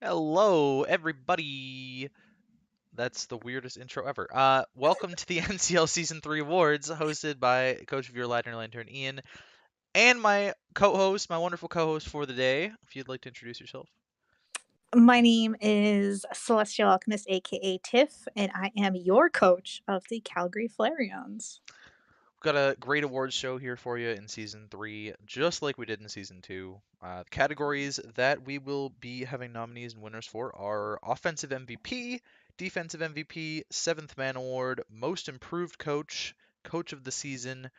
Hello, everybody. That's the weirdest intro ever. Welcome to the NCL Season 3 Awards, hosted by Coach of Your Ladner Lantern Ian, and my co-host, my wonderful co-host for the day. If you'd like to introduce yourself. My name is Celestial Alchemist, aka Tiff, and I am your coach of the Calgary Flareons. We've got a great awards show here for you in Season 3, just like we did in Season 2. The categories that we will be having nominees and winners for are Offensive MVP, Defensive MVP, Seventh Man Award, Most Improved Coach, Coach of the Season,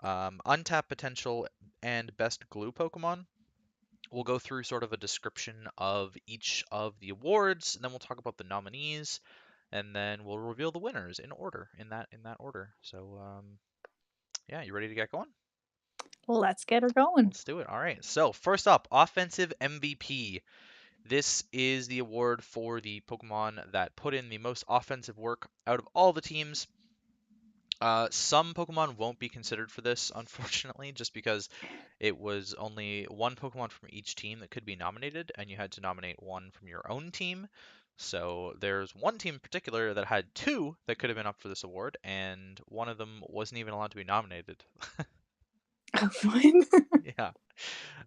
untapped potential, and best glue Pokemon. We'll go through sort of a description of each of the awards, and then we'll talk about the nominees, and then we'll reveal the winners in order, in that order. So, yeah, you ready to get going? Let's get her going. Let's do it. All right. So, first up, offensive MVP. This is the award for the Pokemon that put in the most offensive work out of all the teams. Some Pokemon won't be considered for this, unfortunately, just because it was only one Pokemon from each team that could be nominated, and you had to nominate one from your own team. So there's one team in particular that had two that could have been up for this award, and one of them wasn't even allowed to be nominated. Oh, fun. Yeah.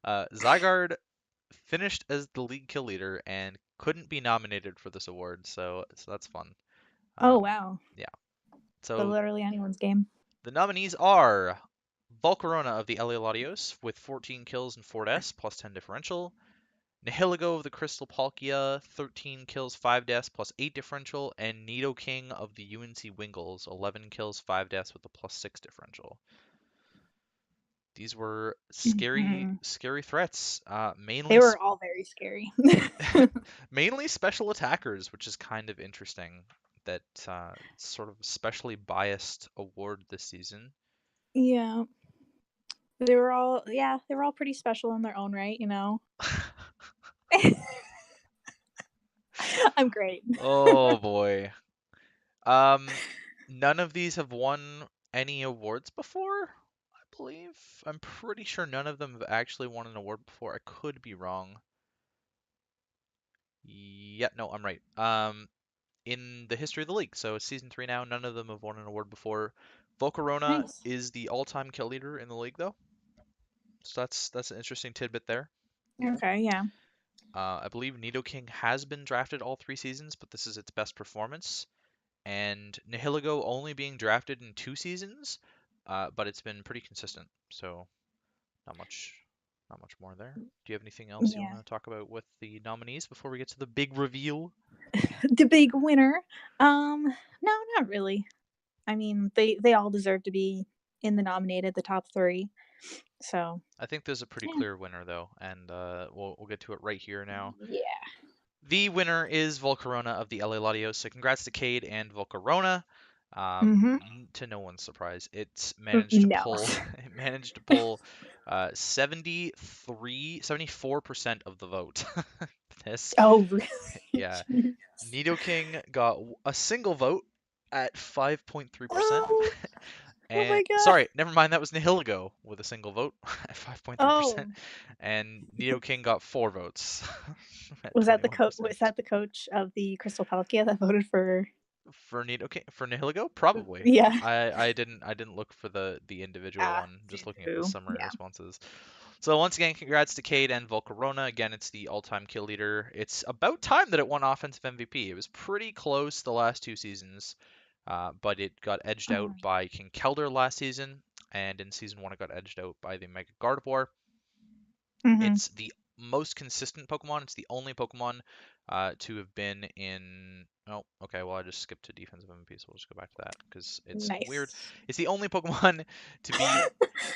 Zygarde finished as the league kill leader and couldn't be nominated for this award, so that's fun. Oh, Um, wow. yeah. So So literally anyone's game. the nominees are Volcarona of the LA Latios with 14 kills and 4 deaths plus 10 differential. Nihilego of the Crystal Palkia, 13 kills, 5 deaths plus 8 differential. And Nidoking of the UNC Wingles, 11 kills, 5 deaths with a plus 6 differential. These were scary, Mhm. scary threats. They were all very scary. Mainly special attackers, which is kind of interesting that sort of specially biased award this season. Yeah. They were all pretty special in their own right. I'm great. Oh boy. Um, None of these have won any awards before, I believe. I'm pretty sure none of them have actually won an award before. I could be wrong. Yeah, no, I'm right. In the history of the league, so it's season 3 now, none of them have won an award before. Volcarona Nice. is the all-time kill leader in the league, though. So that's an interesting tidbit there. Okay, yeah. I believe Nidoking has been drafted all 3 seasons, but this is its best performance. And Nihilego only being drafted in 2 seasons, but it's been pretty consistent. So not much, not much more there. Do you have anything else you Yeah. want to talk about with the nominees before we get to the big reveal? The big winner. No, not really. I mean, they all deserve to be in the nominated, the top three. So I think there's a pretty yeah. clear winner though, and we'll get to it right here now. Yeah. The winner is Volcarona of the LA Latios. So congrats to Cade and Volcarona. Mm-hmm. To no one's surprise, it's Mm, managed to no. pull it managed to pull 74% of the vote. This, Oh, really? yeah. Jeez. Nidoking got a single vote at 5.3%. Oh, oh And my god. sorry, never mind, that was Nihilego with a single vote at 5.3%. Oh, And Nidoking got 4 votes at was that the 21%. was that the coach of the Crystal Palkia that voted for? For Nidoking, for Nihilego, probably. Yeah. I didn't look for the individual Ah, one, just looking at the boo. summary Yeah. responses. So once again, congrats to Cade and Volcarona. Again, it's the all-time kill leader. It's about time that it won offensive MVP. It was pretty close the last 2 seasons, but it got edged out Oh, by King Keldor last season, and in season 1 it got edged out by the Mega Gardevoir. mm-hmm. It's the most consistent Pokemon. It's the only Pokemon to have been in. Oh, okay. Well, I just skipped to defensive MVP, so we'll just go back to that because it's weird. Nice. It's the only Pokemon to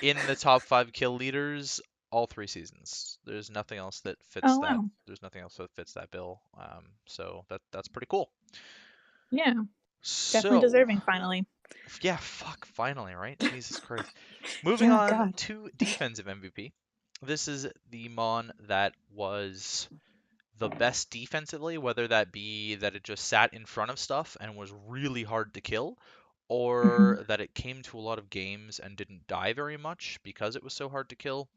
be in the top 5 kill leaders all 3 seasons. There's nothing else that fits Oh that. wow. There's nothing else that fits that bill. So that's pretty cool. Yeah. Definitely So deserving. Finally. yeah, fuck, finally, right? Jesus Christ. Moving Oh on God. to defensive MVP. This is the Mon that was the best defensively, whether that be that it just sat in front of stuff and was really hard to kill, Mm-hmm. or that it came to a lot of games and didn't die very much because it was so hard to kill,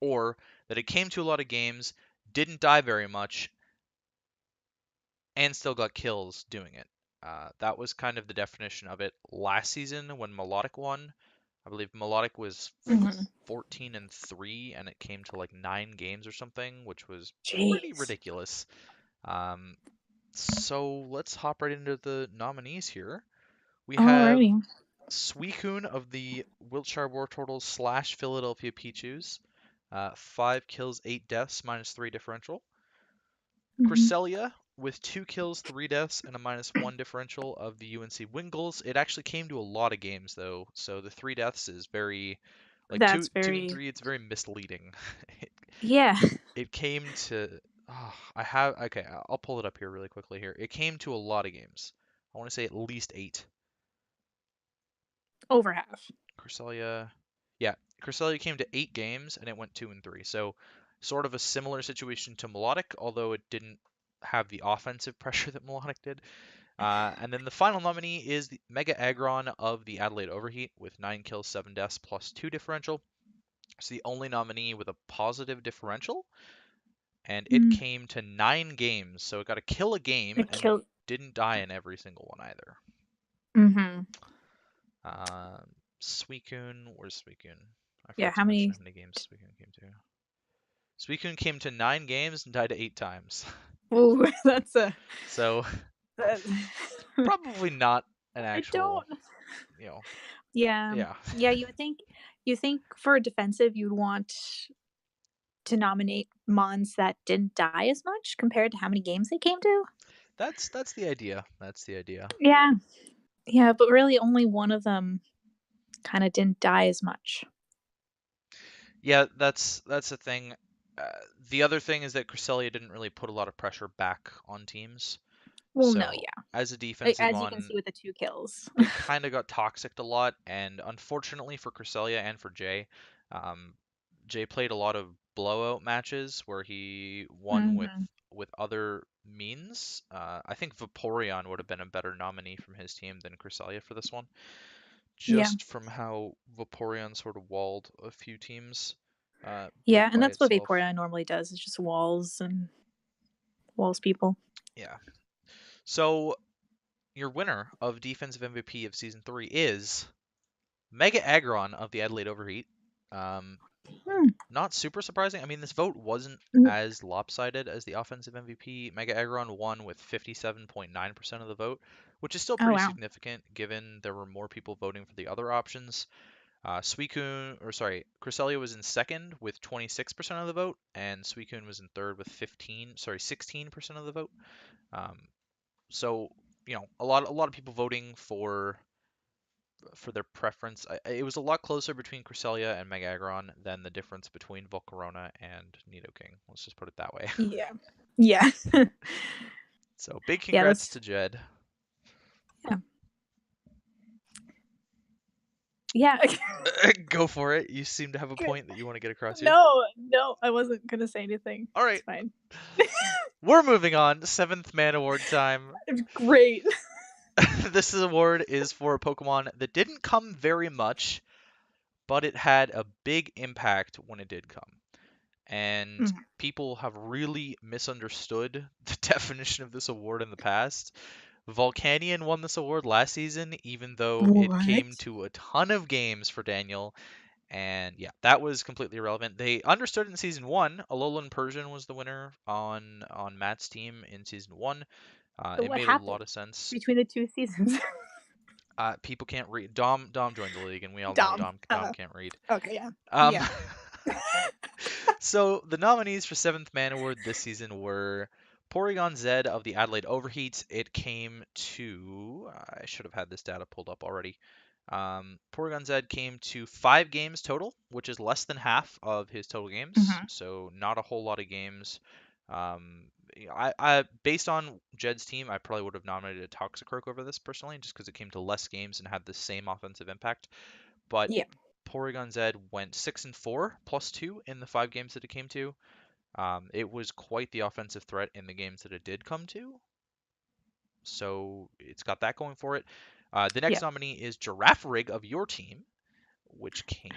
or that it came to a lot of games, didn't die very much, and still got kills doing it. That was kind of the definition of it last season when Melodic won. I believe Melodic was Hmm. 14-3, and it came to like 9 games or something, which was pretty Jeez. ridiculous. Um, so let's hop right into the nominees here. We have Alrighty. Suicune of the Wiltshire War Turtles / Philadelphia Pichus. 5 kills, 8 deaths, -3 differential. Hmm. Cresselia with 2 kills, 3 deaths, and a -1 differential of the UNC Wingles. It actually came to a lot of games though, so the 3 deaths is very, like That's two and very, three. It's very misleading. It, yeah, it came to. Oh, I have okay. I'll pull it up here really quickly. Here, it came to a lot of games. I want to say at least 8. over half. Cresselia, yeah, Cresselia came to 8 games and it went 2-3. So sort of a similar situation to Melodic, although it didn't have the offensive pressure that Melodic did. And then the final nominee is the Mega Aggron of the Adelaide Overheat with 9 kills, 7 deaths, +2 differential. It's the only nominee with a positive differential, and it Mm. came to 9 games. So it got to kill a game It and killed. didn't die in every single one either. Hmm. Suicune, where's Suicune? I Yeah, forgot to how mention many? how many games Suicune came to. Suicune came to 9 games and died 8 times. Oh, that's a. So That, probably not an I actual, don't. you know, Yeah, yeah. yeah. You think for a defensive, you'd want to nominate Mons that didn't die as much compared to how many games they came to. That's the idea. That's the idea. Yeah, yeah, but really, only one of them kind of didn't die as much. Yeah, that's the thing. Uh, the other thing is that Cresselia didn't really put a lot of pressure back on teams. Well, no, So yeah, as a defensive as you can one, see with the 2 kills. it kind of got toxicked a lot, and unfortunately for Cresselia and for Jay, um, Jay played a lot of blowout matches where he won Hmm. with other means. I think Vaporeon would have been a better nominee from his team than Cresselia for this one, Yeah, just from how Vaporeon sort of walled a few teams yeah, and by that's what itself. Vaporeon normally does. It's just walls and walls people. Yeah. So your winner of Defensive MVP of Season 3 is Mega Aggron of the Adelaide Overheat. Um, Hmm. Not super surprising. I mean, this vote wasn't Mm. as lopsided as the offensive MVP. Mega Aggron won with 57.9% of the vote, which is still Oh pretty wow. significant given there were more people voting for the other options. Cresselia was in second with 26% of the vote, and Suicune was in third with 16% of the vote. Um, so a lot of people voting for their preference. It was a lot closer between Cresselia and Megagron than the difference between Volcarona and Nidoking. Let's just put it that way. Yeah, yeah, So big yeah. congrats That's to Jed. yeah, yeah. Go for it. You seem to have a point that you want to get across here. No, no, I wasn't gonna say anything. All It's right, fine. we're moving on. Seventh man award time. It's great. This award is for a Pokemon that didn't come very much, but it had a big impact when it did come. And Mhm. people have really misunderstood the definition of this award in the past. Volcanion won this award last season, even though it came What? to a ton of games for Daniel. And yeah, that was completely irrelevant. They understood in season one. Alolan Persian was the winner on Matt's team in season one. So It what made a happened lot of sense. between the 2 seasons? People can't read. Dom joined the league, and we all know Dom. Dom can't read. Okay, yeah, Um, yeah. So the nominees for Seventh Man Award this season were Porygon Z of the Adelaide Overheat. It came to I should have had this data pulled up already. Porygon Z came to 5 games total, which is less than half of his total games. Hmm. So not a whole lot of games. Um, I based on Jed's team, I probably would have nominated Toxicroak over this personally, just because it came to less games and had the same offensive impact. But Yeah, Porygon Z went 6-4 +2 in the 5 games that it came to. It was quite the offensive threat in the games that it did come to, so it's got that going for it. The yeah. next nominee is Giraffe Rig of your team, which came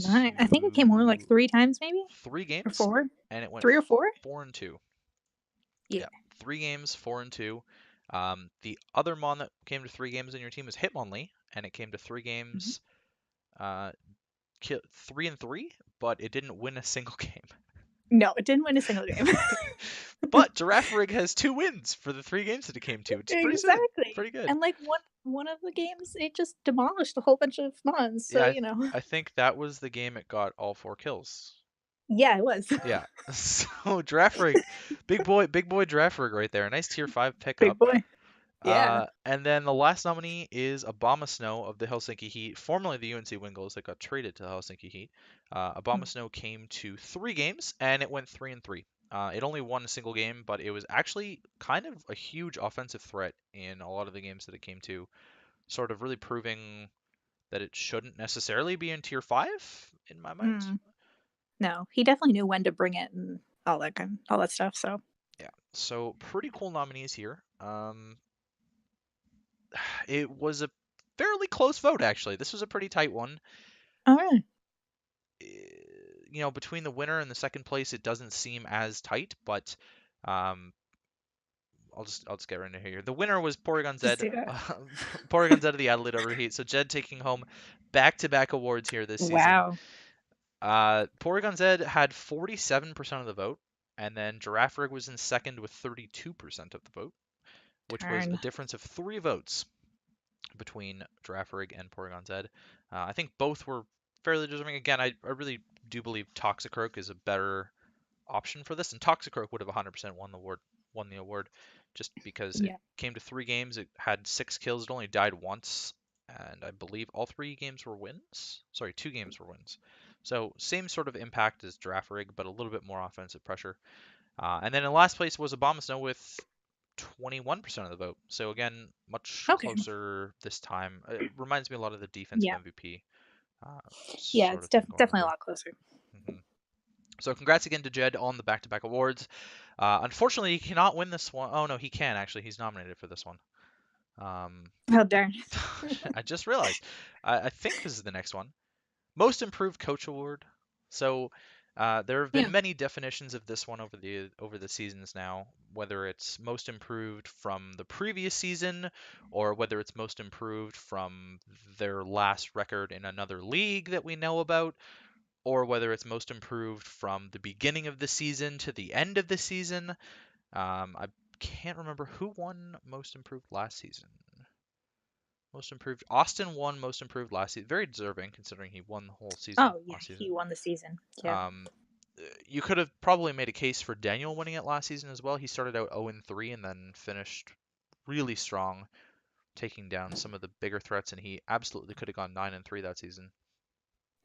Nine. I think it came only like to 3 times, maybe three or games, 4, and it went 3 or 4. 4-2. Yeah. Yeah, 3 games, 4-2. The other Mon that came to 3 games in your team was Hitmonlee, and it came to three Mhm. games, uh, 3-3, but it didn't win a single game. No, it didn't win a single game. But Giraffe Rig has 2 wins for the 3 games that it came to. It's pretty good. Exactly. Pretty good. And like one of the games, it just demolished a whole bunch of mons. Yeah, So you know, I think that was the game it got all 4 kills. yeah, it was Yeah. So Giraffe Rig, big boy Giraffe Rig right there. Nice tier 5 big pickup. boy. Yeah. And then the last nominee is Obama Snow of the Helsinki Heat, formerly the UNC Wingles that got traded to the Helsinki Heat. Obama Mm. Snow came to 3 games and it went 3-3. It only won a single game, but it was actually kind of a huge offensive threat in a lot of the games that it came to, sort of really proving that it shouldn't necessarily be in tier 5 in my mind. Mm. No, he definitely knew when to bring it and all that stuff. So Yeah, so pretty cool nominees here. It was a fairly close vote, actually. This was a pretty tight one. all right. Between the winner and the second place, it doesn't seem as tight, but um, I'll just get right into here. The winner was Porygon Just Zed, do that. Porygon Zed of the Adelaide Overheat. So Jed taking home back-to-back awards here this season. Wow. Porygon Zed had 47% of the vote, and then Giraffe Rig was in second with 32% of the vote, which was a Darn. difference of 3 votes between Giraffe Rig and Porygon Zed. I think both were fairly deserving. Again, I really do believe Toxicroak is a better option for this, and Toxicroak would have 100% won the award, just because it Yeah. came to 3 games. It had 6 kills. It only died once, and I believe all 3 games were wins. Sorry, 2 games were wins. So same sort of impact as Giraffe Rig, but a little bit more offensive pressure. And then in last place was Obama Snow with 21% of the vote. So again, much Okay. closer this time. It reminds me a lot of the defensive Yeah. MVP uh, Yeah. sort It's of thing going on definitely a there. lot closer. hmm So congrats again to Jed on the back-to-back awards. Unfortunately, he cannot win this one. Oh no, he can actually. He's nominated for this one. Um, Oh darn. I just realized. I think this is the next one. Most Improved Coach Award. So there have Yeah. been many definitions of this one over the seasons now, whether it's most improved from the previous season or whether it's most improved from their last record in another league that we know about, or whether it's most improved from the beginning of the season to the end of the season. I can't remember who won most improved last season. Most improved. Austin won most improved last season. Very deserving considering he won the whole season Oh yeah, last season. he won the season. Yeah. Um, you could have probably made a case for Daniel winning it last season as well. He started out 0-3 and then finished really strong, taking down some of the bigger threats, and he absolutely could have gone 9-3 that season.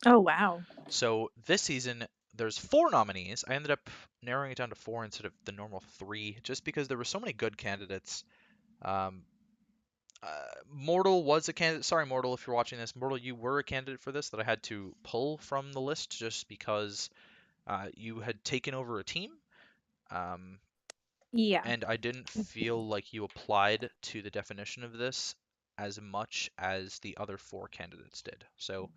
Oh wow. So this season, there's 4 nominees. I ended up narrowing it down to 4 instead of the normal 3, just because there were so many good candidates. Um, Mortal was a candidate. Sorry, Mortal, if you're watching this. Mortal, you were a candidate for this that I had to pull from the list just because you had taken over a team. Um, Yeah. and I didn't feel like you applied to the definition of this as much as the other 4 candidates did. So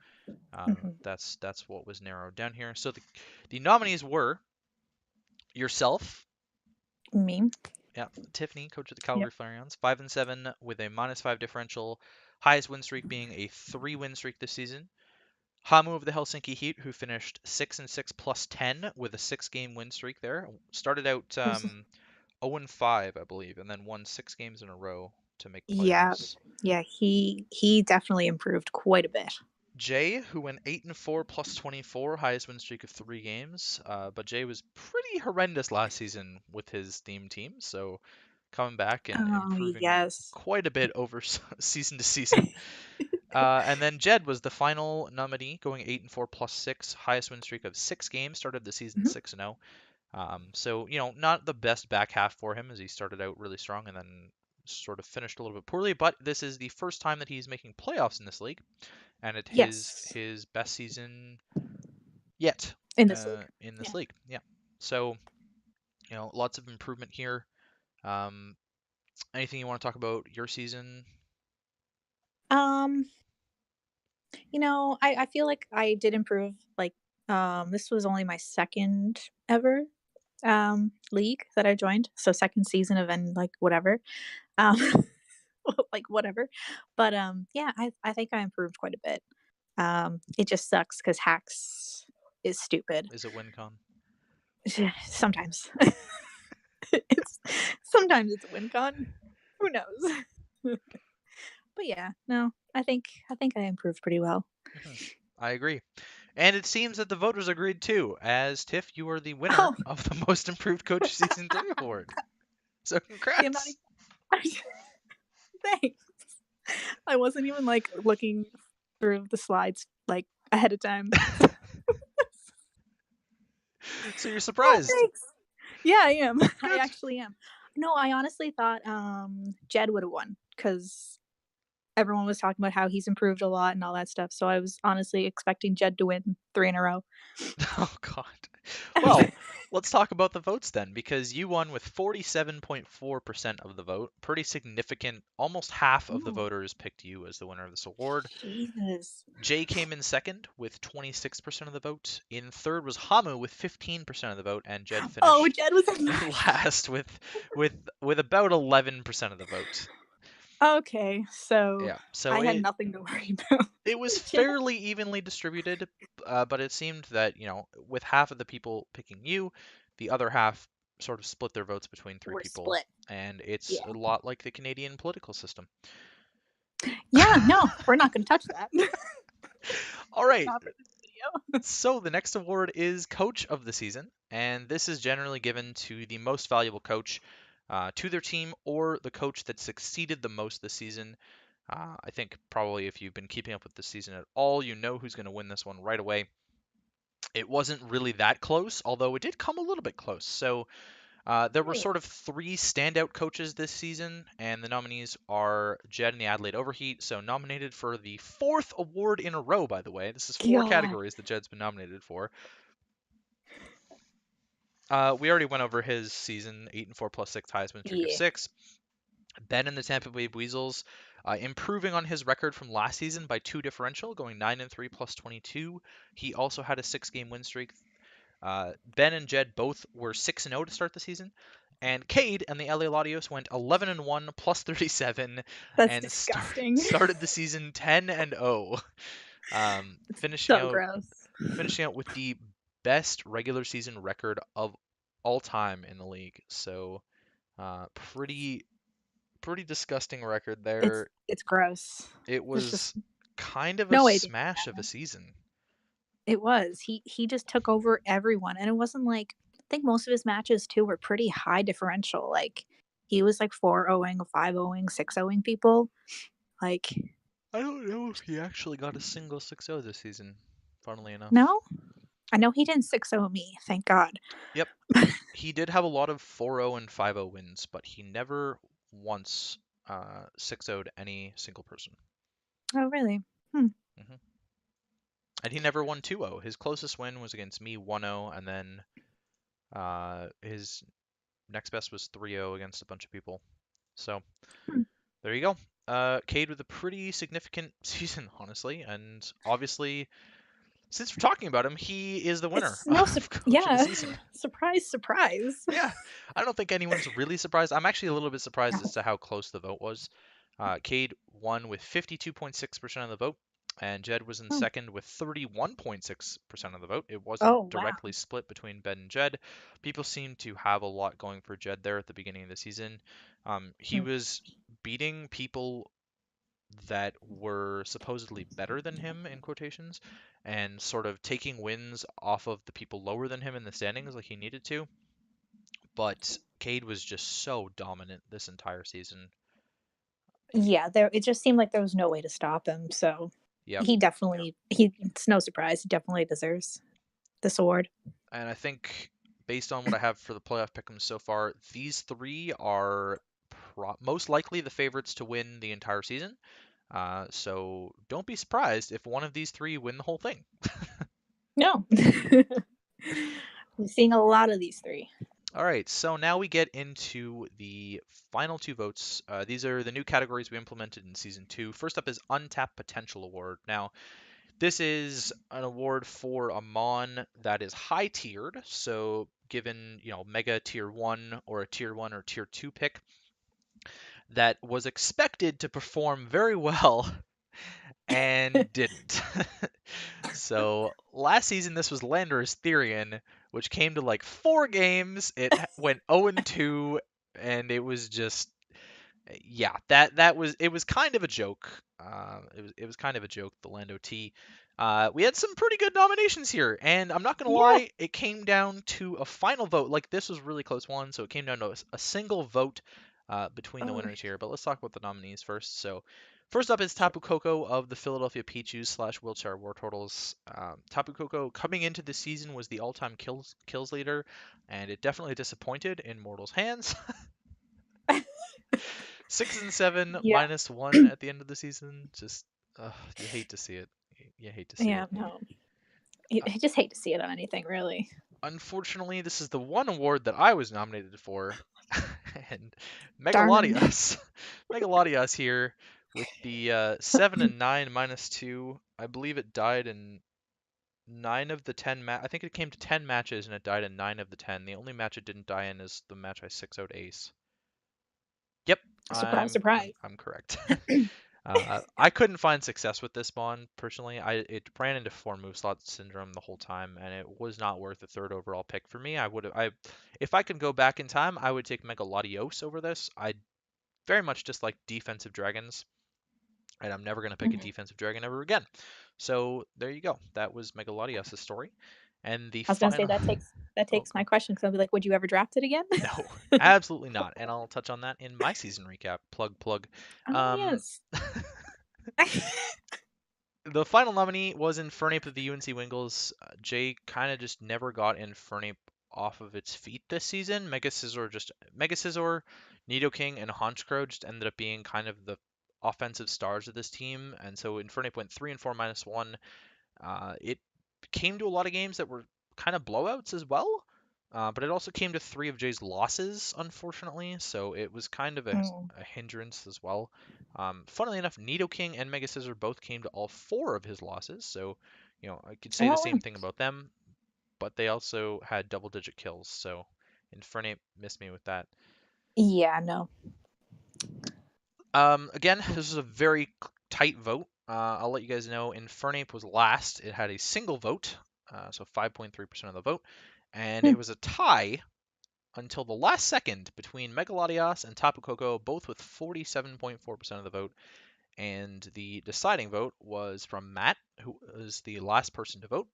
Hmm. that's what was narrowed down here. So the nominees were yourself, Me. yeah, Tiffany, coach of the Yep. Calgary Flareons, 5-7 with a -5 differential, highest win streak being a 3-win streak this season. Hamu of the Helsinki Heat, who finished 6-6 +10 with a 6-game win streak there. Started out Was- 0-5, I believe, and then won 6 games in a row to make Yeah. playoffs. Yeah. He definitely improved quite a bit. Jay, who went 8-4 +24, highest win streak of 3 games. But Jay was pretty horrendous last season with his theme team, so coming back and Oh improving yes. quite a bit over season to season. And then Jed was the final nominee, going 8-4 +6, highest win streak of 6 games. Started the season Mhm. 6-0. So not the best back half for him as he started out really strong and then sort of finished a little bit poorly. But this is the first time that he's making playoffs in this league, and it his Yes. his best season yet In this league. in this Yeah. league. Yeah. So lots of improvement here. Um, Anything you want to talk about your season? Um, I feel like I did improve. Like, this was only my second ever league that I joined, so second season of like whatever. Um, like whatever. But yeah, I think I improved quite a bit. It just sucks because hacks is stupid. Is it WinCon? Sometimes it's sometimes it's a win con. Who knows? But yeah, no, I think I improved pretty well. Mhm. I agree. And it seems that the voters agreed too, as Tiff, you are the winner Oh, of the Most Improved Coach Season 3 award. So see, I'm not congrats. even. Thanks. I wasn't even like looking through the slides like ahead of time. So you're Oh, surprised. thanks. Yeah, I am. I Good. actually am. No, I honestly thought Jed would have won because everyone was talking about how he's improved a lot and all that stuff. So I was honestly expecting Jed to win 3 in a row. Oh God. Well, let's talk about the votes then, because you won with 47.4% of the vote. Pretty significant. Almost half of the Ooh, voters picked you as the winner of this award. Jesus. Jay came in second with 26% of the vote. In third was Hamu with 15% of the vote, and Jed Oh, finished Jed was in in last. last with with about 11% of the vote. Okay, so Yeah. So I had it nothing to worry about. it was Jed, fairly evenly distributed, but it seemed that, with half of the people picking you, the other half sort of split their votes between three we're people, split. and it's a Yeah. lot like the Canadian political system. Yeah, no, we're not going to touch that. All right, Not for this video. so the next award is Coach of the Season, and this is generally given to the most valuable coach to their team or the coach that succeeded the most this season. I think probably if you've been keeping up with this season at all, you know who's going to win this one right away. It wasn't really that close, although it did come a little bit close. So there were Really? sort of three standout coaches this season, and the nominees are Jed and the Adelaide Overheat. So nominated for the fourth award in a row, by the way. This is four God. categories that Jed's been nominated for. We already went over his season, 8-4 plus six Heisman streak of Yeah. six. Ben and the Tampa Bay Weasels, improving on his record from last season by two differential, going 9-3 plus 22. He also had a six-game win streak. Ben and Jed both were 6-0 to start the season, and Cade and the LA Latios went 11-1 plus 37 That's and disgusting. started the season 10-0, finishing So out gross. with the best regular season record of all time in the league. So pretty disgusting record there. It's gross. It There's just was kind of a no way to do smash of a that. season. It was. He just took over everyone, and it wasn't like I think most of his matches too were pretty high differential. Like he was like 4-0ing, 5-0ing, 6-0ing people. Like I don't know if he actually got a single 6-0 this season, funnily enough. no, I know he didn't 6-0 me. Thank God. Yep, he did have a lot of 4-0 and 5-0 wins, but he never once 6-0'd any single person. Oh really? Hmm. hmm And he never won 2-0. His closest win was against me, 1-0, and then his next best was 3-0 against a bunch of people. So Hmm. there you go. Cade with a pretty significant season, honestly, and obviously, since we're talking about him, he is the winner It's no of Coach of the yeah. Season. Surprise, surprise. Yeah, I don't think anyone's really surprised. I'm actually a little bit surprised as to how close the vote was. Cade won with 52.6% of the vote, and Jed was in Oh, second with 31.6% of the vote. It wasn't oh wow. directly split between Ben and Jed. People seem to have a lot going for Jed there at the beginning of the season. He Hmm. was beating people that were supposedly better than him in quotations and sort of taking wins off of the people lower than him in the standings like he needed to, but Cade was just so dominant this entire season. Yeah, there it just seemed like there was no way to stop him. So Yep. he it's no surprise. He definitely deserves this award. And I think based on what I have for the playoff pick'ems so far, these three are most likely the favorites to win the entire season. So don't be surprised if one of these three win the whole thing. No. I'm seeing a lot of these three. All right, so now we get into the final two votes. These are the new categories we implemented in season two. First up is Untapped Potential Award. Now, this is an award for a Mon that is high tiered, so given, mega tier 1 or a tier 1 or tier 2 pick that was expected to perform very well and didn't. So last season, this was Landorus Therian, which came to like 4 games. It went 0-2, and it was just, yeah, that was, it was kind of a joke. It was kind of a joke, the Lando T. We had some pretty good nominations here, and I'm not gonna Yeah. lie, it came down to a final vote. Like, this was really close one, so it came down to a single vote between the Oh, winners here. But let's talk about the nominees first. So first up is sure. Tapu Koko of the Philadelphia Pichus slash Wheelchair War Turtles. Tapu Koko coming into the season was the all-time kills leader, and it definitely disappointed in Mortal's hands. 6 and 7 Yeah. -1 at the end of the season. Just, you hate to see it. You hate to see Yeah, it. no. Uh, I just hate to see it on anything, really. Unfortunately, this is the one award that I was nominated for, and Darn. Megalodios, Megalodios here with the 7 and 9 -2. I believe it died in 9 of the 10 I think it came to 10 matches and it died in 9 of the 10. The only match it didn't die in is the match I 6-0'd Ace. Yep, Surprise, I'm I'm surprise. I'm correct. I couldn't find success with this bond personally. It ran into 4 move slot syndrome the whole time, and it was not worth a third overall pick for me. If I could go back in time, I would take Megalodios over this. I very much dislike defensive dragons, and I'm never gonna pick a Mhm. defensive dragon ever again. So there you go. That was Megalodios' story, and the I was gonna say final. that Oh, takes my go. question because I'll be like, would you ever draft it again? No, absolutely not. And I'll touch on that in my season recap. Plug, plug. Oh Um, yes. the final nominee was Infernape of the UNC Wingles. Jay kind of just never got Infernape off of its feet this season. Mega Scizor, Nidoking, and Honchkrow just ended up being kind of the offensive stars of this team, and so Infernape went 3 and 4 -1. It came to a lot of games that were kind of blowouts as well, but it also came to 3 of Jay's losses, unfortunately, so it was kind of Mm. a hindrance as well. Funnily enough, Nidoking and Mega Scizor both came to all 4 of his losses, so I could say the Oh same wow. thing about them, but they also had double-digit kills, so Infernape missed me with that. Yeah, no. Again, this is a very tight vote. I'll let you guys know. Infernape was last. It had a single vote, so 5.3% of the vote, and Hmm. it was a tie until the last second between Megalodios and Tapu Koko, both with 47.4% of the vote. And the deciding vote was from Matt, who was the last person to vote.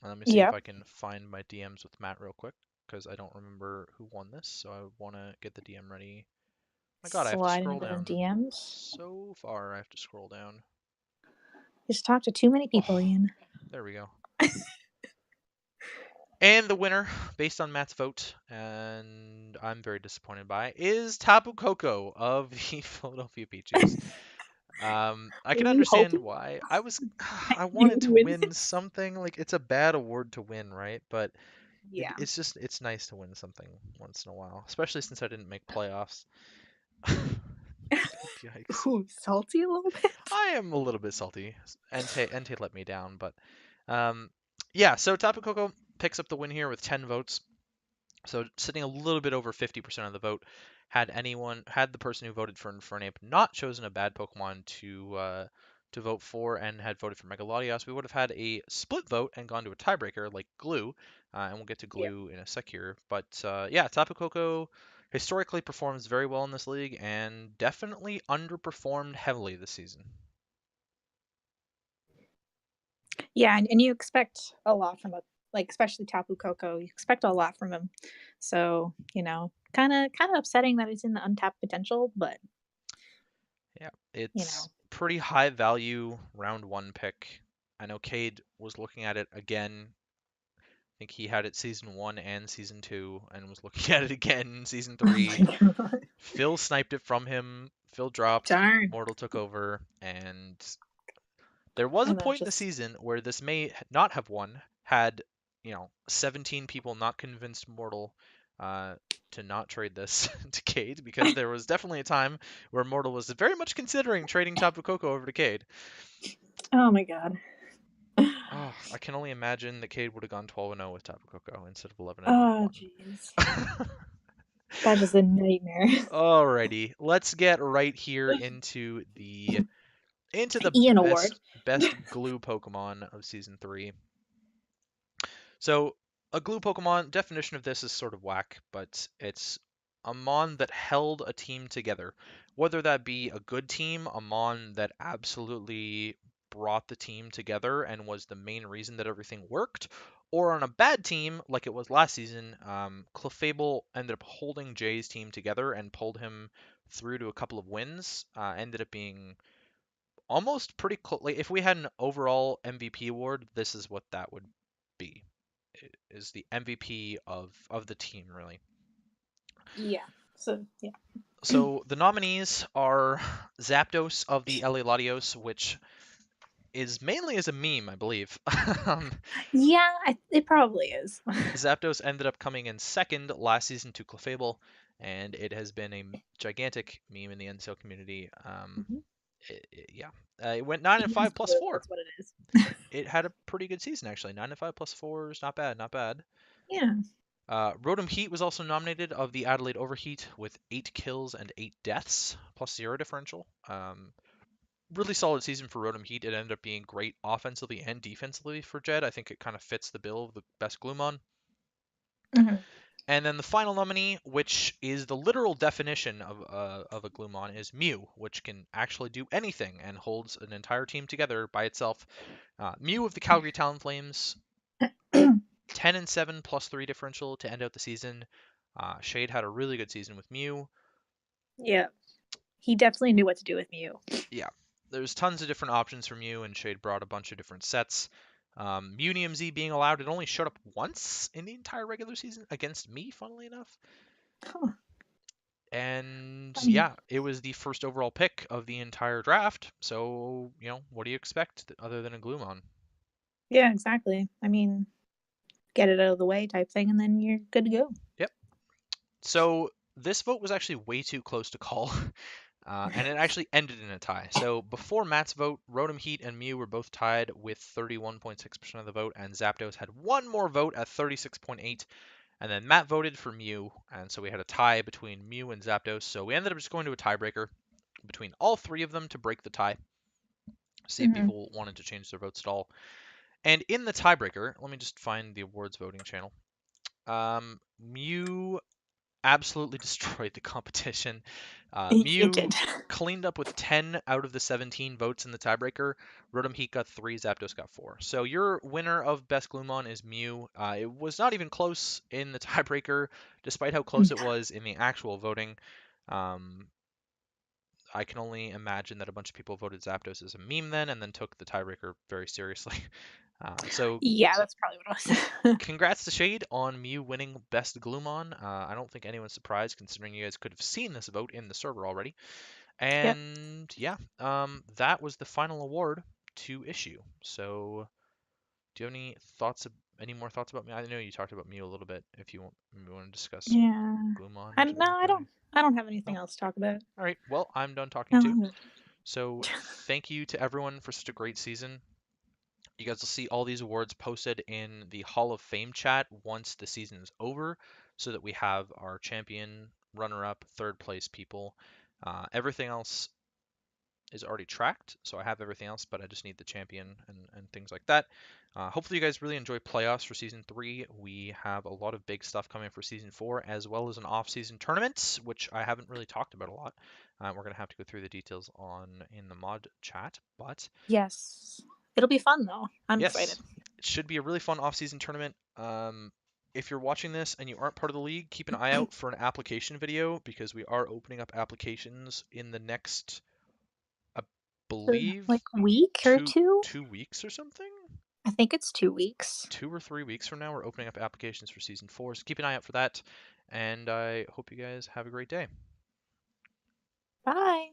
Let me see if Yep. I can find my DMs with Matt real quick, because I don't remember who won this, so I want to get the DM ready. My God, I have to Slide scroll into those down DMs. so far. I have to scroll down. Just talk to too many people, Oh, Ian. there we go. And the winner, based on Matt's vote, and I'm very disappointed by, is Tapu Koko of the Philadelphia Peaches. I Were can you understand hoping why. I you wanted would to win win this? something. Like, it's a bad award to win, right? But Yeah. it's nice to win something once in a while, especially since I didn't make playoffs. Yikes. Ooh, salty a little bit. I am a little bit salty. Entei let me down, but um, yeah. So Tapu Koko picks up the win here with 10 votes. So sitting a little bit over 50% of the vote. Had the person who voted for Infernape not chosen a bad Pokemon to vote for and had voted for Megalodios, we would have had a split vote and gone to a tiebreaker like Glue, and we'll get to Yeah. Glue in a sec here. But yeah, Tapu Koko historically performs very well in this league and definitely underperformed heavily this season. Yeah, and you expect a lot from a like especially Tapu Koko. You expect a lot from him. So, kind of upsetting that he's in the untapped potential, but Yeah, you it's know, pretty high value round one pick. I know Cade was looking at it again. I think he had it season one and season two, and was looking at it again in season oh three. my god. Phil sniped it from him. Phil dropped. Darn. Mortal took over, and there was a And then point in the just season where this may not have won had 17 people not convinced Mortal uh, to not trade this to Cade, because there was definitely a time where Mortal was very much considering trading Tapu Koko over to Cade. oh my god. Oh, I can only imagine that Cade would have gone 12-0 with Tapu Koko instead of 11 and Oh, 1. jeez. That is a nightmare. Alrighty, let's get right here into the Ian best Award. glue Pokemon of season 3. So, a glue Pokemon, definition of this is sort of whack, but it's a Mon that held a team together. Whether that be a good team, a Mon that absolutely brought the team together and was the main reason that everything worked, or on a bad team, like it was last season, Clefable ended up holding Jay's team together and pulled him through to a couple of wins. Ended up being almost pretty close. Like, if we had an overall MVP award, this is what that would be. Is the MVP of the team, really. Yeah. So yeah. So the nominees are Zapdos of the LA Latios, which is mainly as a meme, I believe. Yeah, it probably is. Zapdos ended up coming in second last season to Clefable, and it has been a gigantic meme in the NCL community. Mhm. Yeah, it went 9 and Ian's 5 plus glue, 4. that's what it is. It had a pretty good season actually. 9 and 5 plus 4 is not bad, not bad. Yeah. Rotom Heat was also nominated of the Adelaide Overheat with 8 kills and 8 deaths, plus 0 differential. Really solid season for Rotom Heat. It ended up being great offensively and defensively for Jed. I think it kind of fits the bill of the best Gloomon. Mhm. And then the final nominee, which is the literal definition of a Gloomon, is Mew, which can actually do anything and holds an entire team together by itself. Mew of the Calgary Talonflames, 10 and 7 plus 3 differential to end out the season. Shade had a really good season with Mew. Yeah. He definitely knew what to do with Mew. Yeah, there's tons of different options for Mew, and Shade brought a bunch of different sets. Mew Z being allowed, it only showed up once in the entire regular season against me, funnily enough. Huh. And Funny. yeah, it was the first overall pick of the entire draft. So, what do you expect other than a Gloomon? Yeah, exactly. I mean, get it out of the way type thing, and then you're good to go. Yep. So this vote was actually way too close to call. And it actually ended in a tie. So before Matt's vote, Rotom Heat and Mew were both tied with 31.6% of the vote, and Zapdos had one more vote at 36.8. And then Matt voted for Mew, and so we had a tie between Mew and Zapdos. So we ended up just going to a tiebreaker between all three of them to break the tie. See if Mhm. people wanted to change their votes at all. And in the tiebreaker, let me just find the awards voting channel. Mew absolutely destroyed the competition. It Mew did. cleaned up with 10 out of the 17 votes in the tiebreaker. Rotom Heat got 3, Zapdos got 4. So your winner of Best Gloomon is Mew. It was not even close in the tiebreaker, despite how close it was in the actual voting. Um, I can only imagine that a bunch of people voted Zapdos as a meme then, and then took the tiebreaker very seriously. So Yeah, that's probably what it was. congrats to Shade on Mew winning Best Gloomon. I don't think anyone's surprised considering you guys could have seen this vote in the server already. Yep. And yeah, that was the final award to issue. So do you have any more thoughts about me? I know you talked about Mew a little bit. If you want to discuss Yeah. Gloomon I or no, something I further. don't. I don't have anything No. else to talk about. All right. Well, I'm done talking too. No. So thank you to everyone for such a great season. You guys will see all these awards posted in the Hall of Fame chat once the season is over, so that we have our champion, runner-up, third place people. Everything else is already tracked, so I have everything else, but I just need the champion and things like that. Hopefully, you guys really enjoy playoffs for season 3. We have a lot of big stuff coming for season 4, as well as an off-season tournament, which I haven't really talked about a lot. We're gonna have to go through the details in the mod chat, but Yes. It'll be fun though. I'm excited. yes, it should be a really fun off-season tournament. If you're watching this and you aren't part of the league, keep an eye out for an application video because we are opening up applications in the next, I believe, Like week or two two? 2 weeks or something. I think it's 2 weeks. 2 or 3 weeks from now, we're opening up applications for season 4. So keep an eye out for that. And I hope you guys have a great day. Bye.